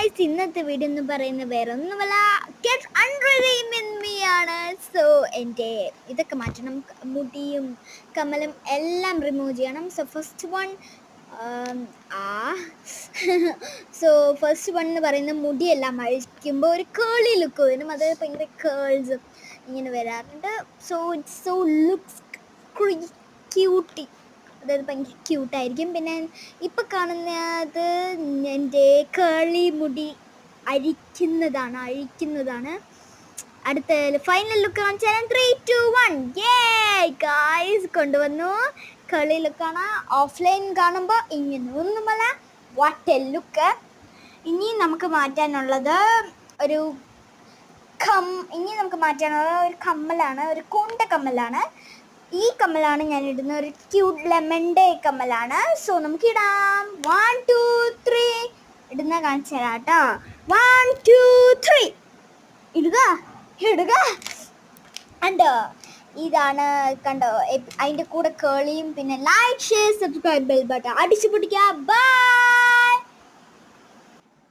Guys, ഇന്നത്തെ video എന്ന് പറയുന്നത് വേറെ ഒന്നുമല്ല, ഗെറ്റ് അൺറെഡി വിത്ത് മീ ആണ്. സോ എൻ്റെ ഇതൊക്കെ മാറ്റണം, മുടിയും കമ്മലും എല്ലാം റിമൂവ് ചെയ്യണം. സോ ഫസ്റ്റ് വൺ എന്ന് പറയുന്ന മുടിയെല്ലാം അഴിക്കുമ്പോൾ ഒരു കേളി ലുക്ക് വരും. അത് ഭയങ്കര കേൾസ് ഇങ്ങനെ വരാറുണ്ട്. So it's so looks cutie, അതായത് ഭയങ്കര ക്യൂട്ടായിരിക്കും. പിന്നെ ഇപ്പം കാണുന്നത് എൻ്റെ കേളി മുടി അഴിക്കുന്നതാണ്. അടുത്ത ഫൈനൽ ലുക്ക് കാണിച്ചാൽ 3, 2, 1 ഗായ്സ് കൊണ്ടുവന്നു. കേളി ലുക്കാണ്. ഓഫ്ലൈൻ കാണുമ്പോൾ ഇങ്ങനെ ഒന്നുമല്ല, വാട്ട് എ ലുക്ക്. ഇനി നമുക്ക് മാറ്റാനുള്ളത് ഒരു കമ്മലാണ്, ഒരു കൊണ്ട കമ്മലാണ്. ഈ കമ്മലാണ് ഞാൻ ഇടുന്ന, ഒരു ക്യൂട്ട് ലെമൺഡേ കമ്മലാണ്. സോ നമുക്ക് ഇടാം. 1, 2, 3 ഇടുന്ന കാണിച്ചു തരാം കേട്ടോ. 1, 2, 3 ഇടുക. കണ്ടോ, ഇതാണ്. കണ്ടോ, അതിൻ്റെ കൂടെ കേളിയും പിന്നെ like, share, subscribe, bell button അടിച്ചു പൊട്ടിക്കുക. ബൈ.